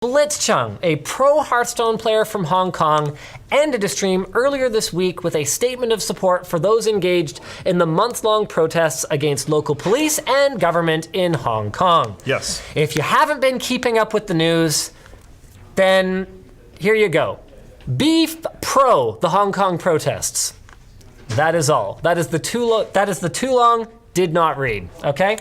Blitz Chun, a pro Hearthstone player from Hong Kong, ended a stream earlier this week with a statement of support for those engaged in the month-long protests against local police and government in Hong Kong. Yes. If you haven't been keeping up with the news, then here you go. Be pro the Hong Kong protests. That is all. That is the too long, did not read, okay?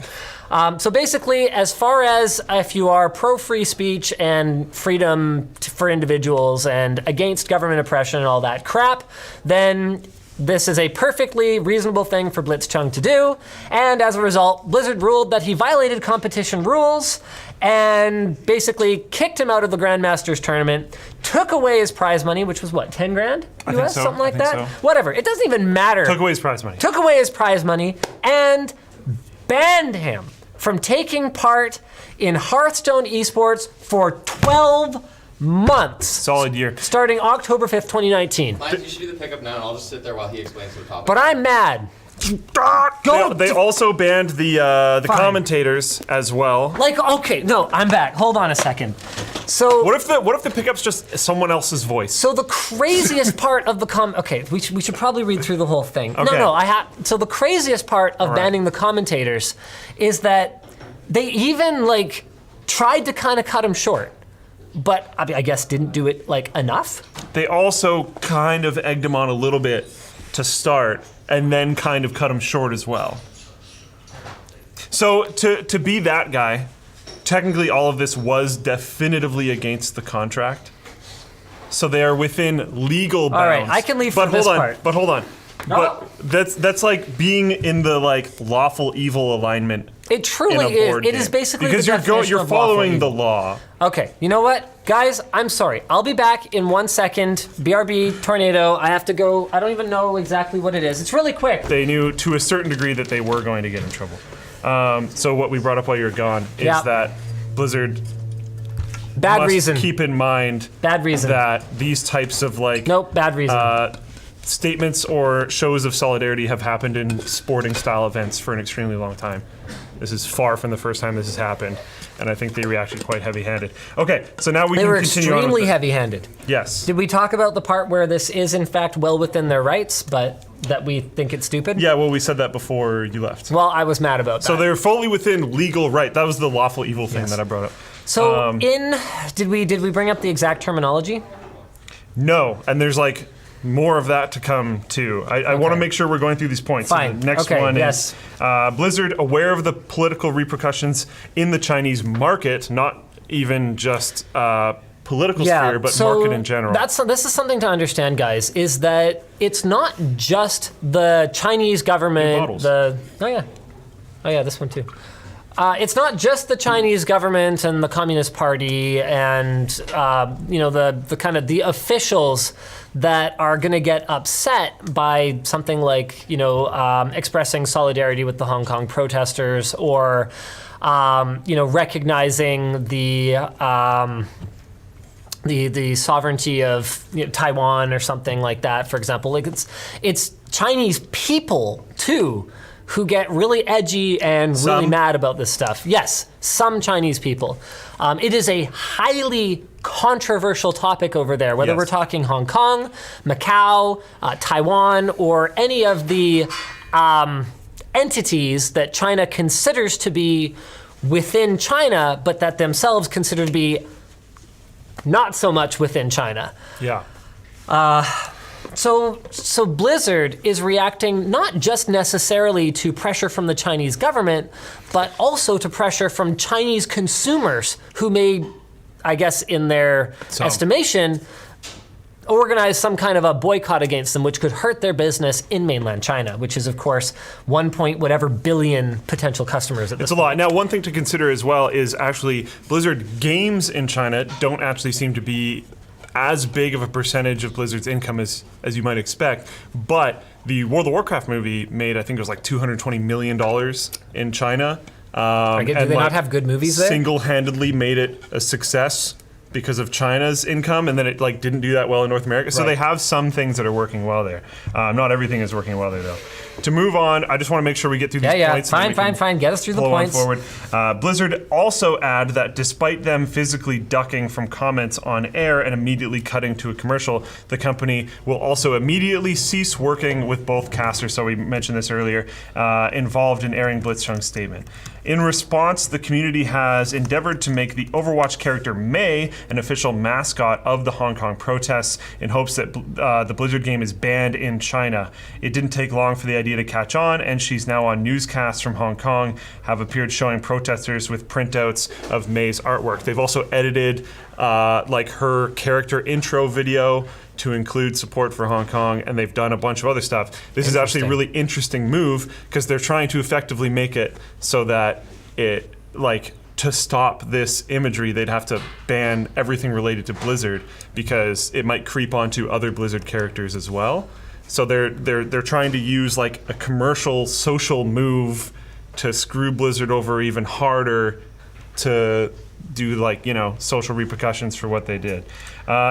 So basically, as far as if you are pro-free speech and freedom for individuals and against government oppression and all that crap, then this is a perfectly reasonable thing for Blitz Chun to do. And as a result, Blizzard ruled that he violated competition rules and basically kicked him out of the Grandmasters tournament, took away his prize money, which was what, 10 grand US, I think so. something like that? So. Whatever, it doesn't even matter. Took away his prize money. Took away his prize money and banned him from taking part in Hearthstone eSports for 12 months. Solid year. Starting October 5th, 2019. Lions, you should do the pickup now, and I'll just sit there while he explains the topic. But I'm mad. They also banned the commentators as well. Like, okay, no, I'm back. Hold on a second. So What if the pickup's just someone else's voice? So the craziest part of the okay, we should probably read through the whole thing. Okay. No, so the craziest part of banning the commentators is that they even like tried to kind of cut him short, but I guess didn't do it like enough. They also kind of egged him on a little bit to start, and then kind of cut him short as well. So to be that guy, technically all of this was definitively against the contract. So they are within legal bounds. All right, I can leave for this part. But hold on. No. But that's like being in the like lawful evil alignment. It truly in a is. board It game. is basically because the definition you're of lawful following evil. the law. Okay, you know what? Guys, I'm sorry. I'll be back in 1 second. BRB Tornado, I have to go. I don't even know exactly what it is. It's really quick. They knew to a certain degree that they were going to get in trouble. So what we brought up while you were gone is that Blizzard Bad must reason. keep in mind Bad reason. that these types of like Nope, bad reason. statements or shows of solidarity have happened in sporting style events for an extremely long time. This is far from the first time this has happened, and I think they reacted quite heavy-handed. Okay, so now we They can were continue on. extremely with heavy-handed. Yes. Did we talk about the part where this is in fact well within their rights, but that we think it's stupid? Yeah, well, we said that before you left. Well, I was mad about that. So they're fully within legal right. That was the lawful evil thing that I brought up. So did we bring up the exact terminology? No, and there's like more of that to come too. I want to make sure we're going through these points. Fine. So the next Okay, one yes. is Blizzard aware of the political repercussions in the Chinese market, not even just political sphere, but market in general. This is something to understand, guys, is that it's not just the Chinese government, bottles. Oh yeah, this one too. It's not just the Chinese government and the Communist Party and the kind of the officials that are going to get upset by something like expressing solidarity with the Hong Kong protesters or recognizing the sovereignty of Taiwan or something like that. For example, like it's Chinese people too who get really edgy and really mad about this stuff. Yes, some Chinese people. It is a highly controversial topic over there, whether we're talking Hong Kong, Macau, Taiwan, or any of the entities that China considers to be within China, but that themselves consider to be not so much within China. Yeah. So Blizzard is reacting not just necessarily to pressure from the Chinese government, but also to pressure from Chinese consumers who may, I guess in their estimation, organize some kind of a boycott against them, which could hurt their business in mainland China, which is of course 1 billion potential customers at this point. It's a lot. Now, one thing to consider as well is actually Blizzard games in China don't actually seem to be as big of a percentage of Blizzard's income as you might expect, but the World of Warcraft movie made, I think it was like $220 million in China. Do they not have good movies there? Single-handedly made it a success because of China's income, and then it like didn't do that well in North America. So Right. they have some things that are working well there. Not everything is working well there, though. To move on, I just want to make sure we get through these points. Fine. Get us through the Blow on points. forward. Blizzard also add that despite them physically ducking from comments on air and immediately cutting to a commercial, the company will also immediately cease working with both casters, so we mentioned this earlier, involved in airing Blitz Chun's statement. In response, the community has endeavored to make the Overwatch character Mei an official mascot of the Hong Kong protests in hopes that the Blizzard game is banned in China. It didn't take long for the idea to catch on, and she's now on newscasts from Hong Kong, have appeared showing protesters with printouts of Mei's artwork. They've also edited like her character intro video to include support for Hong Kong, and they've done a bunch of other stuff. This is actually a really interesting move because they're trying to effectively make it so that it, like, to stop this imagery, they'd have to ban everything related to Blizzard because it might creep onto other Blizzard characters as well. So they're trying to use like a commercial social move to screw Blizzard over even harder to do like, you know, social repercussions for what they did.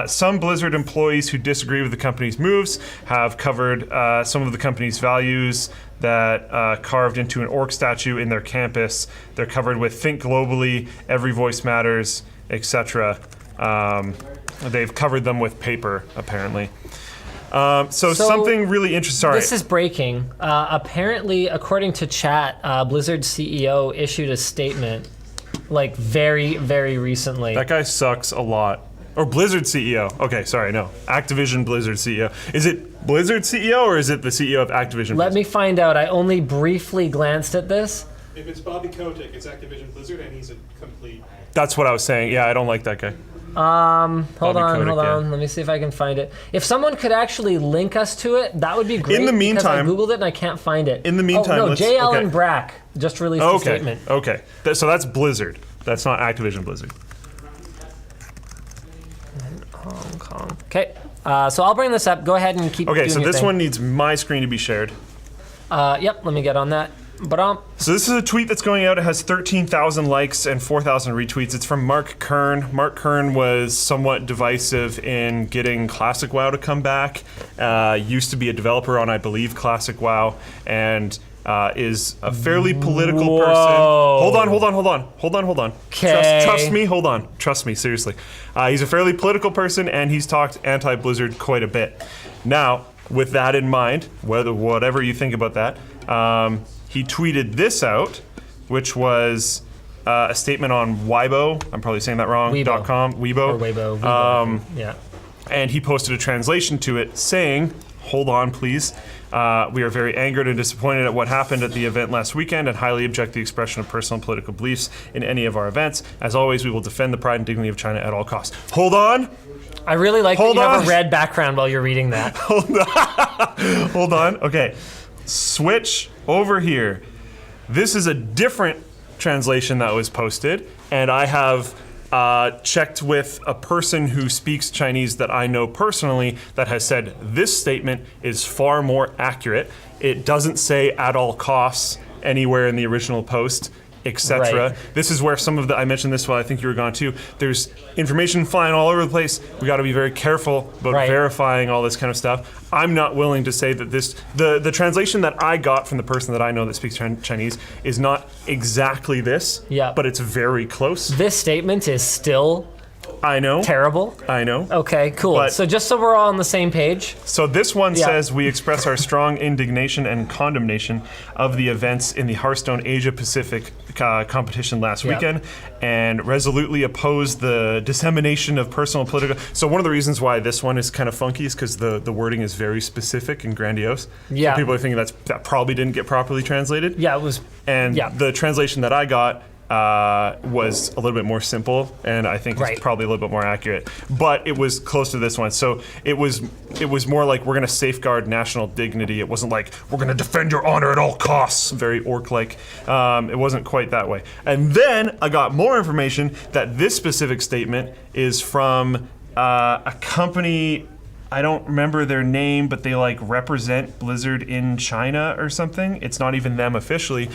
Some Blizzard employees who disagree with the company's moves have covered some of the company's values that carved into an orc statue in their campus. They're covered with Think Globally, Every Voice Matters, etc. They've covered them with paper, apparently. So something really interesting. Sorry. This is breaking. Apparently, according to chat, Blizzard's CEO issued a statement like very, very recently. That guy sucks a lot. Or Blizzard CEO. Okay, sorry, no. Activision Blizzard CEO. Is it Blizzard CEO or is it the CEO of Activision Let Blizzard? me find out. I only briefly glanced at this. If it's Bobby Kotick, it's Activision Blizzard, and he's a complete. That's what I was saying. Yeah, I don't like that guy. Hold on. yeah. Let me see if I can find it. If someone could actually link us to it, that would be great. In the meantime- because I googled it and I can't find it. In the meantime, oh, no, let's- J. Allen okay. Brack just released a statement. Okay. So that's Blizzard. That's not Activision Blizzard. Hong Kong. Okay, so I'll bring this up. Go ahead and keep. Okay, doing so your this thing. one needs my screen to be shared. Yep. Let me get on that. But So this is a tweet that's going out. It has 13,000 likes and 4,000 retweets. It's from Mark Kern. Mark Kern was somewhat divisive in getting Classic WoW to come back. Used to be a developer on, I believe, Classic WoW, and is a fairly political person. Hold on. Okay. Trust me. Hold on. Trust me. Seriously. He's a fairly political person, and he's talked anti-Blizzard quite a bit. Now, with that in mind, whatever you think about that. He tweeted this out, which was a statement on Weibo. I'm probably saying that wrong. Weibo. .com. Weibo. or Weibo. Yeah. And he posted a translation to it saying, hold on, please. We are very angered and disappointed at what happened at the event last weekend and highly object the expression of personal and political beliefs in any of our events. As always, we will defend the pride and dignity of China at all costs. Hold on. I really like that Hold you have on. a red background while you're reading that. Hold on. Okay. Switch over here. This is a different translation that was posted, and I have checked with a person who speaks Chinese that I know personally that has said this statement is far more accurate. It doesn't say at all costs anywhere in the original post, etc. Right. This is where some of the, I mentioned this while I think you were gone too, there's information flying all over the place. We got to be very careful about Right. verifying all this kind of stuff. I'm not willing to say that this, the translation that I got from the person that I know that speaks Chinese is not exactly this, Yeah. but it's very close. This statement is still I know. terrible. I know. Okay, cool. But- So just so we're all on the same page. So this one Yeah. says, we express our strong indignation and condemnation of the events in the Hearthstone Asia Pacific competition last Yeah. weekend and resolutely oppose the dissemination of personal and political. So one of the reasons why this one is kind of funky is because the wording is very specific and grandiose. Yeah. So people are thinking that probably didn't get properly translated. Yeah, it was. And Yeah. the translation that I got was a little bit more simple, and I think Right. it's probably a little bit more accurate. But it was close to this one, so it was more like we're going to safeguard national dignity. It wasn't like we're going to defend your honor at all costs. Very orc-like. It wasn't quite that way. And then I got more information that this specific statement is from a company. I don't remember their name, but they like represent Blizzard in China or something. It's not even them officially.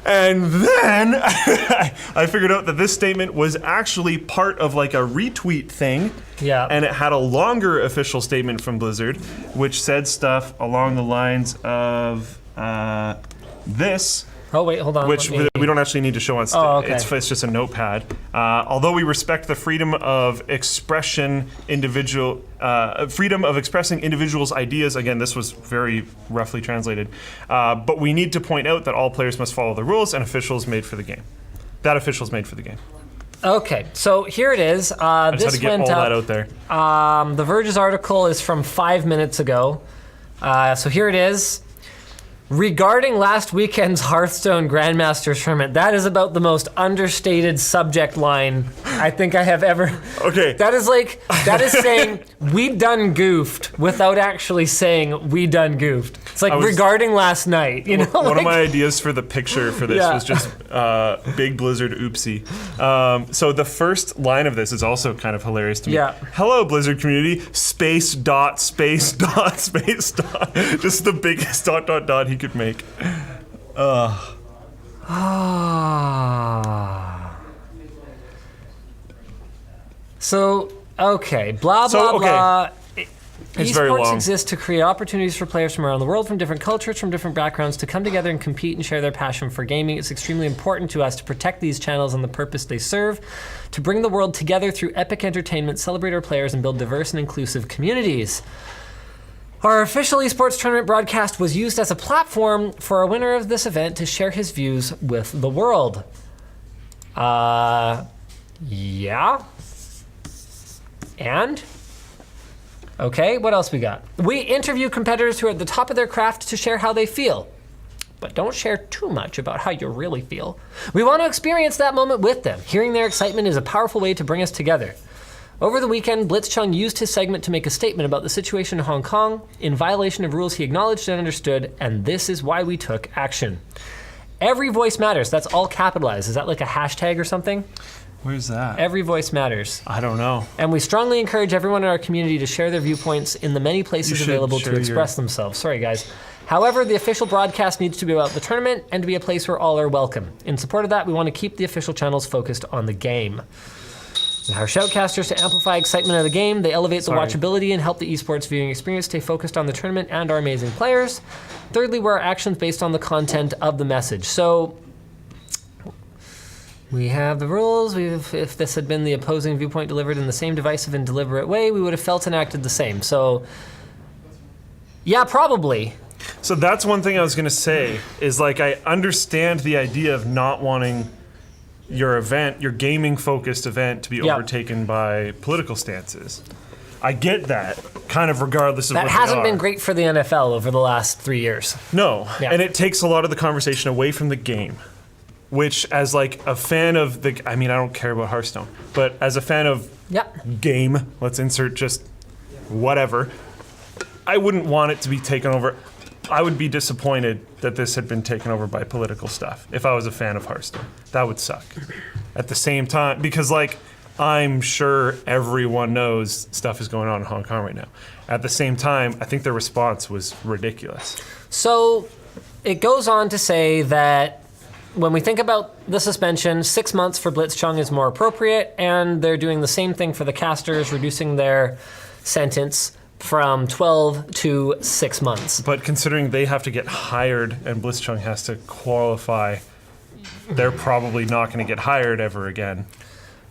And then I figured out that this statement was actually part of like a retweet thing. Yeah. And it had a longer official statement from Blizzard, which said stuff along the lines of this. Oh, wait, hold on. Which we don't actually need to show on stage. Oh, okay. It's just a notepad. Although we respect the freedom of expression, freedom of expressing individuals' ideas. Again, this was very roughly translated. But we need to point out that all players must follow the rules and officials made for the game. That officials made for the game. Okay, so here it is. I just had to get all that out there. The Verge's article is from 5 minutes ago. So here it is. Regarding last weekend's Hearthstone Grandmasters tournament, that is about the most understated subject line I think I have ever. Okay. That is saying we done goofed without actually saying we done goofed. It's like regarding last night, you know? One of my ideas for the picture for this was just big Blizzard oopsie. So the first line of this is also kind of hilarious to me. Yeah. Hello, Blizzard community, space dot, space dot, space dot. Just the biggest dot, dot, dot he could make. So, okay, blah, blah, blah. It's very eSports long. exists to create opportunities for players from around the world, from different cultures, from different backgrounds, to come together and compete and share their passion for gaming. It's extremely important to us to protect these channels and the purpose they serve, to bring the world together through epic entertainment, celebrate our players, and build diverse and inclusive communities. Our official esports tournament broadcast was used as a platform for a winner of this event to share his views with the world. Yeah. And? Okay, what else we got? We interview competitors who are at the top of their craft to share how they feel. But don't share too much about how you really feel. We want to experience that moment with them. Hearing their excitement is a powerful way to bring us together. Over the weekend, Blitz Chun used his segment to make a statement about the situation in Hong Kong in violation of rules he acknowledged and understood, and this is why we took action. Every voice matters. That's all capitalized. Is that like a hashtag or something? Where's that? Every voice matters. I don't know. And we strongly encourage everyone in our community to share their viewpoints in the many places available to express themselves. Sorry, guys. However, the official broadcast needs to be about the tournament and to be a place where all are welcome. In support of that, we want to keep the official channels focused on the game. Our shoutcasters to amplify excitement of the game. They elevate the watchability and help the esports viewing experience stay focused on the tournament and our amazing players. Thirdly, we're our actions based on the content of the message. So we have the rules. If this had been the opposing viewpoint delivered in the same divisive and deliberate way, we would have felt and acted the same. So yeah, probably. So that's one thing I was gonna say, is like I understand the idea of not wanting your event, your gaming-focused event, to be overtaken by political stances. I get that, kind of regardless of what they are. That hasn't been great for the NFL over the last 3 years. No, and it takes a lot of the conversation away from the game, which as like a fan of the, I mean, I don't care about Hearthstone, but as a fan of game, let's insert just whatever, I wouldn't want it to be taken over. I would be disappointed that this had been taken over by political stuff if I was a fan of Hearthstone. That would suck. At the same time, because like, I'm sure everyone knows stuff is going on in Hong Kong right now. At the same time, I think the response was ridiculous. So it goes on to say that when we think about the suspension, 6 months for Blitz Chun is more appropriate, and they're doing the same thing for the casters, reducing their sentence from 12 to 6 months. But considering they have to get hired and Blitz Chun has to qualify, they're probably not going to get hired ever again.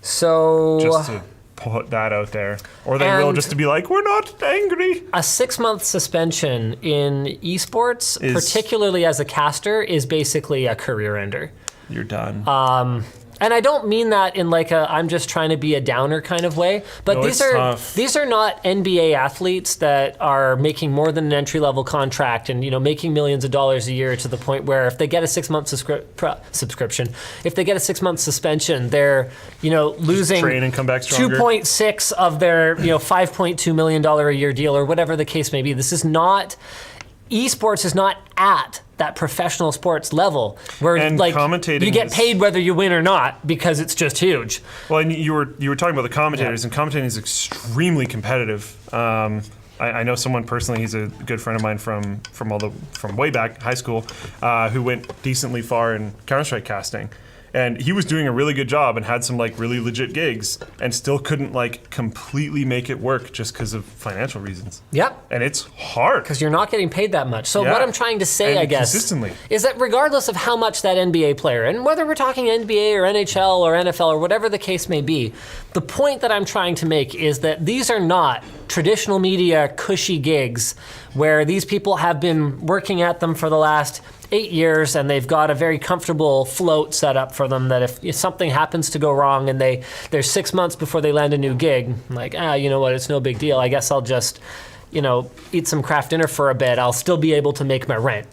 So just to put that out there. Or they will, just to be like, we're not angry. A 6 month suspension in esports, particularly as a caster, is basically a career ender. You're done. And I don't mean that in like a I'm just trying to be a downer kind of way, but no, these are not NBA athletes that are making more than an entry level contract and making millions of dollars a year to the point where if they get a 6 month subscription, if they get a 6 month suspension, they're losing train and come back stronger. 2.6 of their $5.2 million a year deal or whatever the case may be. This is not esports is not at that professional sports level where commentating you get paid whether you win or not because it's just huge. Well, and you were talking about the commentators, and commentating is extremely competitive. I know someone personally. He's a good friend of mine from way back high school, who went decently far in Counter-Strike casting. And he was doing a really good job and had some like really legit gigs and still couldn't like completely make it work just because of financial reasons. Yep. And it's hard. Because you're not getting paid that much. So Yeah. what I'm trying to say, And I guess, consistently. is that regardless of how much that NBA player, and whether we're talking NBA or NHL or NFL or whatever the case may be, the point that I'm trying to make is that these are not traditional media cushy gigs where these people have been working at them for the last 8 years and they've got a very comfortable float set up for them that if something happens to go wrong and they're 6 months before they land a new gig, like, you know what, it's no big deal. I guess I'll just, eat some craft dinner for a bit. I'll still be able to make my rent,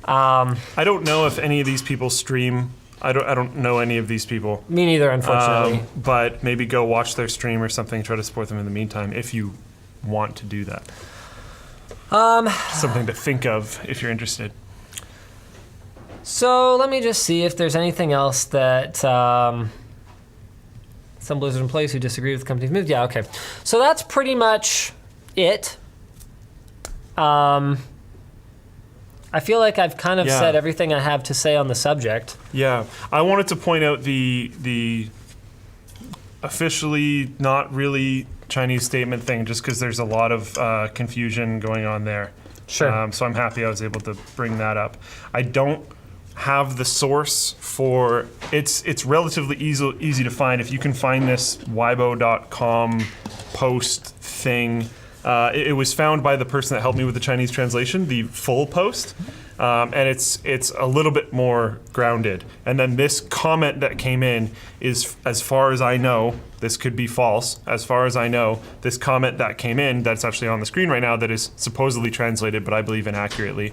I don't know if any of these people stream. I don't know any of these people. Me neither, unfortunately. But maybe go watch their stream or something. Try to support them in the meantime if you want to do that. Something to think of if you're interested. So let me just see if there's anything else that some Blizzard employees who disagree with the company's move. Yeah, okay. So that's pretty much it. I feel like I've kind of said everything I have to say on the subject. Yeah, I wanted to point out the officially not really Chinese statement thing, just because there's a lot of confusion going on there. Sure. So I'm happy I was able to bring that up. I don't have the source for it's relatively easy to find. If you can find this weibo.com post thing, it was found by the person that helped me with the Chinese translation, the full post. And it's a little bit more grounded. And then this comment that came in is, as far as I know, this could be false. As far as I know, this comment that came in, that's actually on the screen right now, that is supposedly translated, but I believe inaccurately,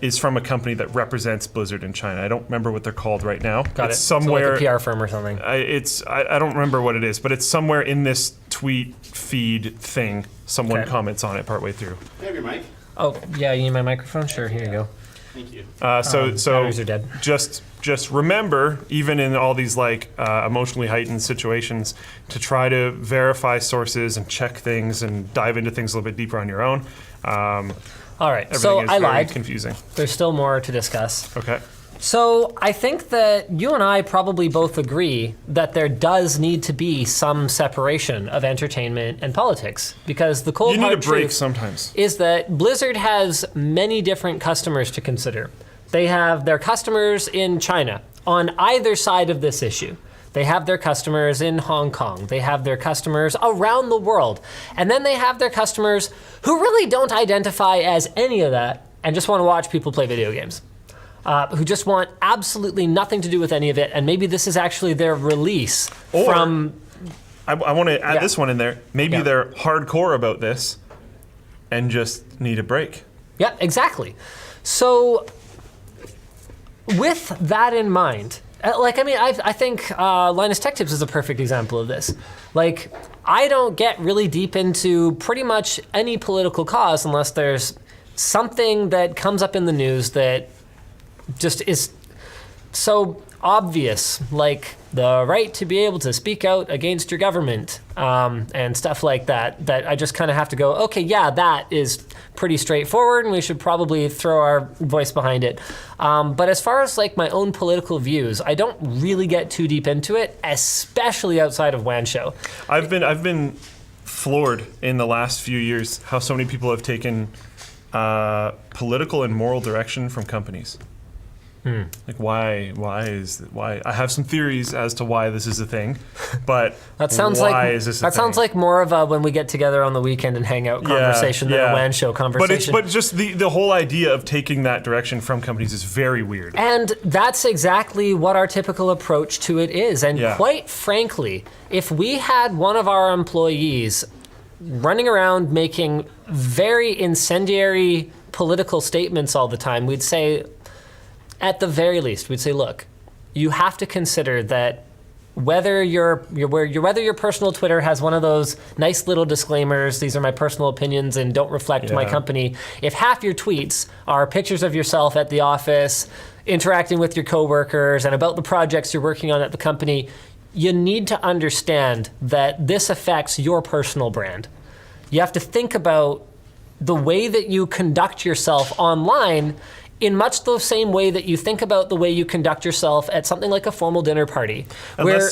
is from a company that represents Blizzard in China. I don't remember what they're called right now. Got it's it. somewhere. So like a PR firm or something. I don't remember what it is, but it's somewhere in this tweet feed thing. Someone Okay. comments on it partway through. Can I have your mic? Oh, yeah, you need my microphone? Sure, here you go. Thank you. So batteries are dead. just remember, even in all these like emotionally heightened situations, to try to verify sources and check things and dive into things a little bit deeper on your own. All right, Everything so is I very lied. confusing. There's still more to discuss. Okay. So I think that you and I probably both agree that there does need to be some separation of entertainment and politics, because the cold You need hard a break truth sometimes. is that Blizzard has many different customers to consider. They have their customers in China on either side of this issue. They have their customers in Hong Kong. They have their customers around the world. And then they have their customers who really don't identify as any of that and just want to watch people play video games. Who just want absolutely nothing to do with any of it. And maybe this is actually their release Or- from... I want to add Yeah. this one in there. Maybe Yeah. they're hardcore about this and just need a break. Yeah, exactly. So with that in mind, I think Linus Tech Tips is a perfect example of this. Like, I don't get really deep into pretty much any political cause unless there's something that comes up in the news that just is so obvious, like the right to be able to speak out against your government and stuff like that, that I just kind of have to go, okay, yeah, that is pretty straightforward and we should probably throw our voice behind it. But as far as like my own political views, I don't really get too deep into it, especially outside of WAN Show. I've been floored in the last few years how so many people have taken political and moral direction from companies. Like why I have some theories as to why this is a thing, but That sounds why is this a that thing? sounds like more of a when we get together on the weekend and hang out conversation than a WAN Show conversation. But just the whole idea of taking that direction from companies is very weird. And that's exactly what our typical approach to it is. And Yeah. quite frankly, if we had one of our employees running around making very incendiary political statements all the time, we'd say, at the very least, we'd say, look, you have to consider that whether your personal Twitter has one of those nice little disclaimers, these are my personal opinions and don't reflect my Yeah. company, if half your tweets are pictures of yourself at the office, interacting with your coworkers and about the projects you're working on at the company, you need to understand that this affects your personal brand. You have to think about the way that you conduct yourself online in much the same way that you think about the way you conduct yourself at something like a formal dinner party, where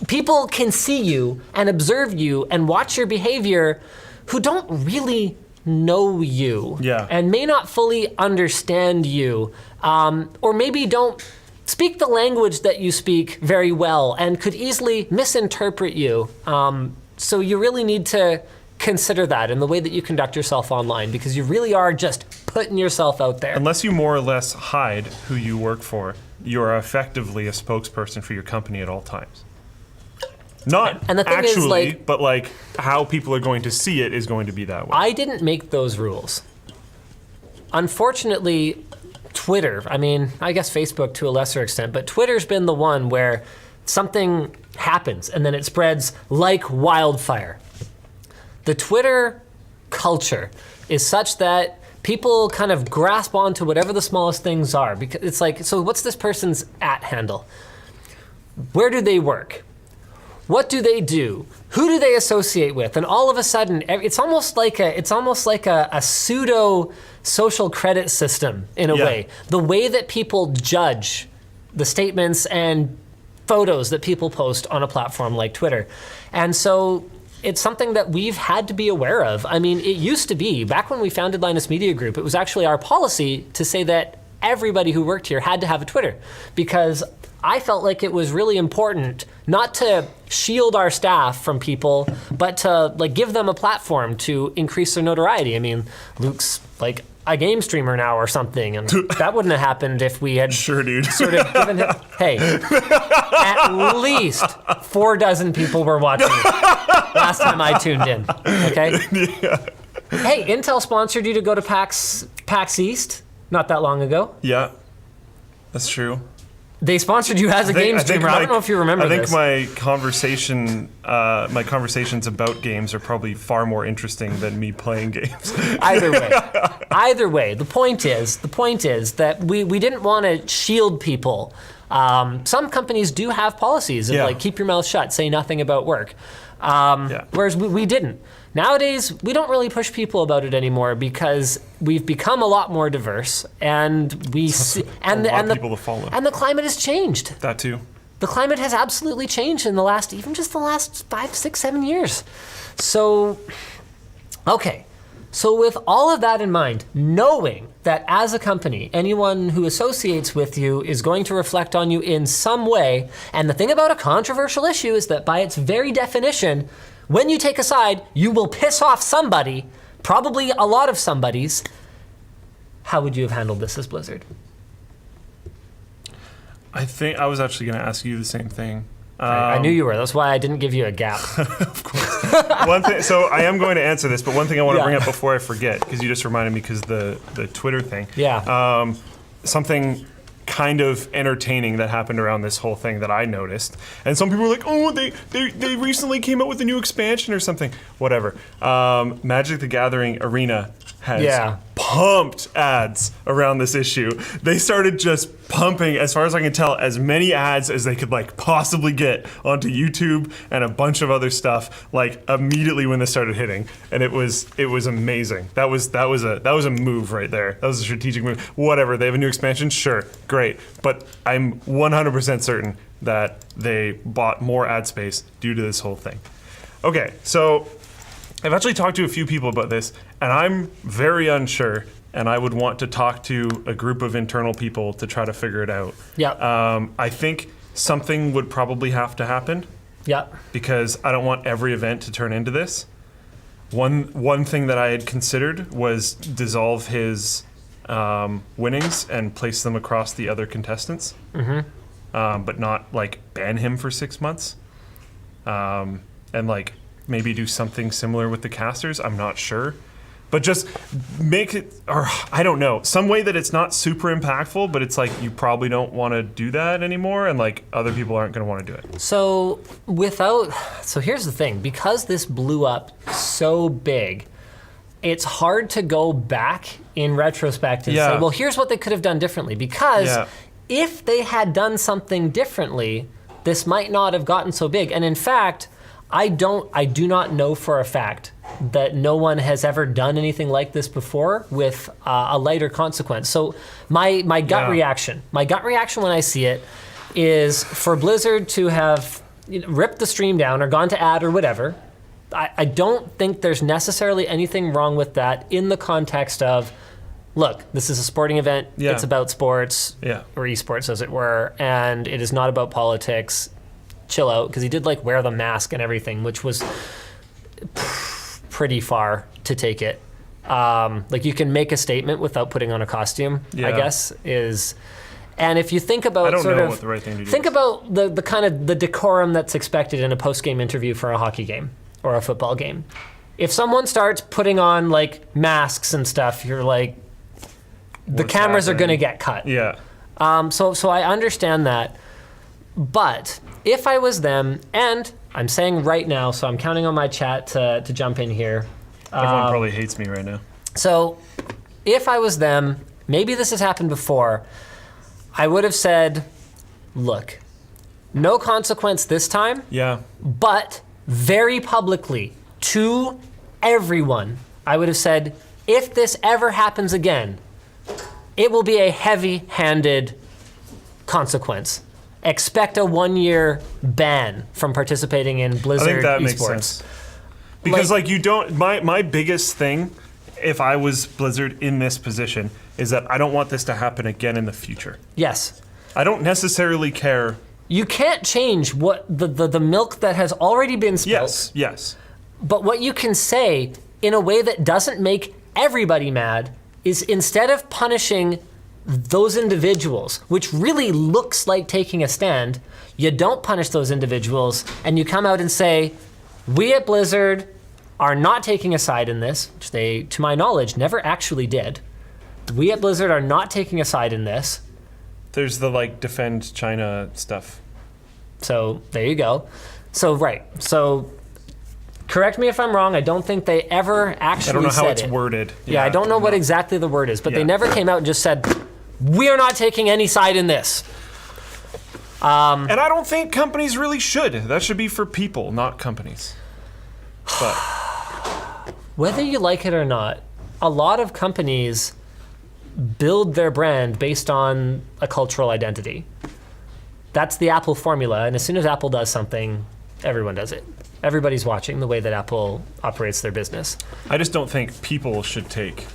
people can see you and observe you and watch your behavior who don't really know you and may not fully understand you, or maybe don't speak the language that you speak very well and could easily misinterpret you. So you really need to consider that in the way that you conduct yourself online, because you really are just putting yourself out there. Unless you more or less hide who you work for, you are effectively a spokesperson for your company at all times. Not and the thing actually, is, like, but like how people are going to see it is going to be that way. I didn't make those rules. Unfortunately, Twitter, I mean, I guess Facebook to a lesser extent, but Twitter's been the one where something happens and then it spreads like wildfire. The Twitter culture is such that people kind of grasp onto whatever the smallest things are, because it's like, so what's this person's @handle? Where do they work? What do they do? Who do they associate with? And all of a sudden, it's almost like a pseudo social credit system in a way. The way that people judge the statements and photos that people post on a platform like Twitter. And so it's something that we've had to be aware of. I mean, it used to be, back when we founded Linus Media Group, it was actually our policy to say that everybody who worked here had to have a Twitter, because I felt like it was really important not to shield our staff from people, but to like give them a platform to increase their notoriety. I mean, Luke's like a game streamer now or something, and that wouldn't have happened if we had sort of given him, hey, at least 4 dozen people were watching last time I tuned in, okay? Hey, Intel sponsored you to go to PAX East not that long ago. Yeah, that's true. They sponsored you as a game streamer. I don't know if you remember this. I think my conversations about games are probably far more interesting than me playing games. Either way, the point is that we didn't want to shield people. Some companies do have policies of like keep your mouth shut, say nothing about work. Whereas we didn't. Nowadays, we don't really push people about it anymore because we've become a lot more diverse, and we see, and people to follow. And the climate has changed. That too. The climate has absolutely changed in the last 5, 6, 7 years. So, okay. So with all of that in mind, knowing that as a company, anyone who associates with you is going to reflect on you in some way, and the thing about a controversial issue is that by its very definition, when you take a side, you will piss off somebody, probably a lot of somebodies. How would you have handled this as Blizzard? I think I was actually going to ask you the same thing. I knew you were. That's why I didn't give you a gap. Of course. One thing. So I am going to answer this, but one thing I want to bring up before I forget, because you just reminded me, because the Twitter thing. Yeah. Something kind of entertaining that happened around this whole thing that I noticed, and some people were like, "Oh, they recently came out with a new expansion or something." Whatever. Magic the Gathering Arena has pumped ads around this issue. They started just pumping, as far as I can tell, as many ads as they could like possibly get onto YouTube and a bunch of other stuff, like immediately when this started hitting, and it was amazing. That was a move right there. That was a strategic move. Whatever. They have a new expansion, sure, great, but I'm 100% certain that they bought more ad space due to this whole thing. Okay, so I've actually talked to a few people about this, and I'm very unsure, and I would want to talk to a group of internal people to try to figure it out. Yeah. I think something would probably have to happen. Yeah. Because I don't want every event to turn into this. One thing that I had considered was dissolve his winnings and place them across the other contestants, but not like ban him for 6 months, and like maybe do something similar with the casters. I'm not sure, but just make it, or I don't know, some way that it's not super impactful, but it's like you probably don't want to do that anymore, and like other people aren't going to want to do it. So here's the thing, because this blew up so big, it's hard to go back in retrospect and say, well, here's what they could have done differently, because if they had done something differently, this might not have gotten so big. And in fact, I do not know for a fact that no one has ever done anything like this before with a lighter consequence. So my gut reaction when I see it is for Blizzard to have ripped the stream down or gone to ad or whatever. I don't think there's necessarily anything wrong with that in the context of, look, this is a sporting event. Yeah. It's about sports, Yeah. or esports as it were, and it is not about politics. Chill out, because he did like wear the mask and everything, which was pretty far to take it. Like you can make a statement without putting on a costume, I guess, is... And if you think about I don't know what the right thing to do think is. about the kind of the decorum that's expected in a post-game interview for a hockey game or a football game. If someone starts putting on like masks and stuff, you're like, the What's cameras are going to happening? get cut. Yeah. So I understand that. But if I was them, and I'm saying right now, so I'm counting on my chat to jump in here. Everyone probably hates me right now. So if I was them, maybe this has happened before, I would have said, look, no consequence this time, Yeah. but very publicly to everyone, I would have said, if this ever happens again, it will be a heavy-handed consequence. Expect a 1-year ban from participating in Blizzard I think that makes esports. sense. Because like you don't, my biggest thing, if I was Blizzard in this position, is that I don't want this to happen again in the future. Yes. I don't necessarily care. You can't change what the milk that has already been spilled. Yes. But what you can say in a way that doesn't make everybody mad is instead of punishing those individuals, which really looks like taking a stand, you don't punish those individuals and you come out and say, we at Blizzard are not taking a side in this, which they, to my knowledge, never actually did. We at Blizzard are not taking a side in this. There's the like defend China stuff. So there you go. So right. So correct me if I'm wrong. I don't think they ever actually said it. I don't know how it's worded. Yeah, I don't know what exactly the word is, but they Yeah. never came out and just said, we are not taking any side in this. And I don't think companies really should. That should be for people, not companies. But Whether you like it or not, a lot of companies build their brand based on a cultural identity. That's the Apple formula, and as soon as Apple does something, everyone does it. Everybody's watching the way that Apple operates their business. I just don't think people should take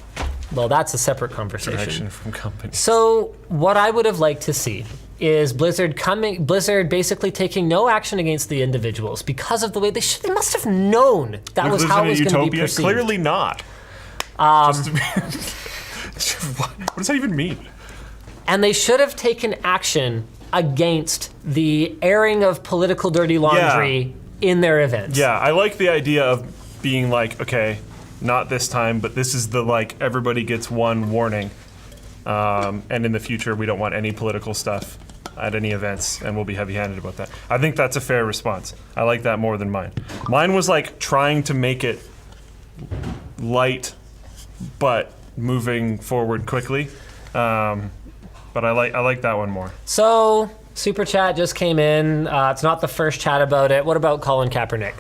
Well, that's a separate conversation. direction from companies. So what I would have liked to see is Blizzard basically taking no action against the individuals because of the way they must have known that We was live how in it a was going to be utopia? perceived. Clearly not. Just to be- what does that even mean? And they should have taken action against the airing of political dirty laundry in their events. Yeah, I like the idea of being like, okay, not this time, but this is the like everybody gets one warning. And in the future, we don't want any political stuff at any events, and we'll be heavy-handed about that. I think that's a fair response. I like that more than mine. Mine was like trying to make it light, but moving forward quickly. But I like that one more. So, Super Chat just came in. It's not the first chat about it. What about Colin Kaepernick?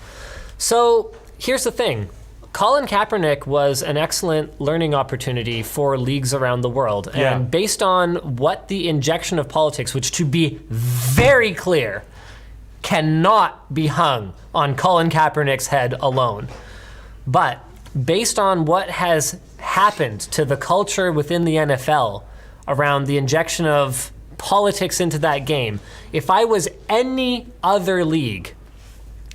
So, here's the thing. Colin Kaepernick was an excellent learning opportunity for leagues around the world. Yeah. And based on what the injection of politics, which to be very clear, cannot be hung on Colin Kaepernick's head alone. But based on what has happened to the culture within the NFL around the injection of politics into that game, if I was any other league,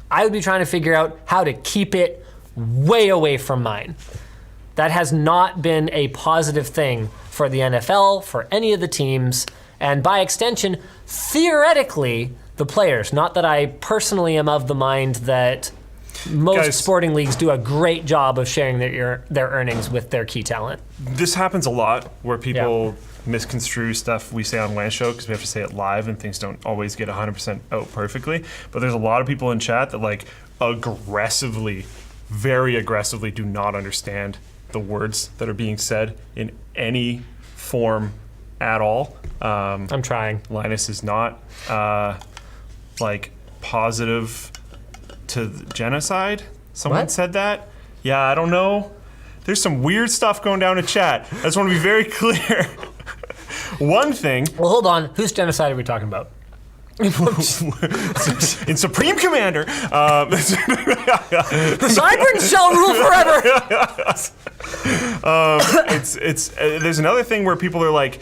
I would be trying to figure out how to keep it way away from mine. That has not been a positive thing for the NFL, for any of the teams, and by extension, theoretically, the players. Not that I personally am of the mind that most Guys, sporting leagues do a great job of sharing their earnings with their key talent. This happens a lot where people misconstrue stuff we say on Lance Show because we have to say it live and things don't always get 100% out perfectly. But there's a lot of people in chat that like very aggressively do not understand the words that are being said in any form at all. I'm trying. Linus is not like positive to genocide. Someone What? said that. Yeah, I don't know. There's some weird stuff going down in chat. I just want to be very clear. One thing. Well, hold on. Whose genocide are we talking about? In Supreme Commander. The Cyberns shall rule forever. There's another thing where people are like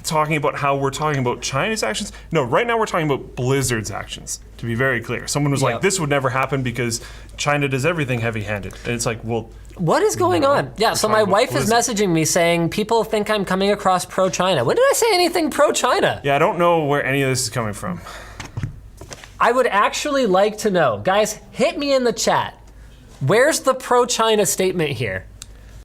talking about how we're talking about China's actions. No, right now we're talking about Blizzard's actions, to be very clear. Someone was like, this would never happen because China does everything heavy-handed. And it's like, well, what is going on? Yeah, so my wife is messaging me saying people think I'm coming across pro-China. When did I say anything pro-China? yeah, I don't know where any of this is coming from. I would actually like to know. Guys, hit me in the chat. Where's the pro-China statement here?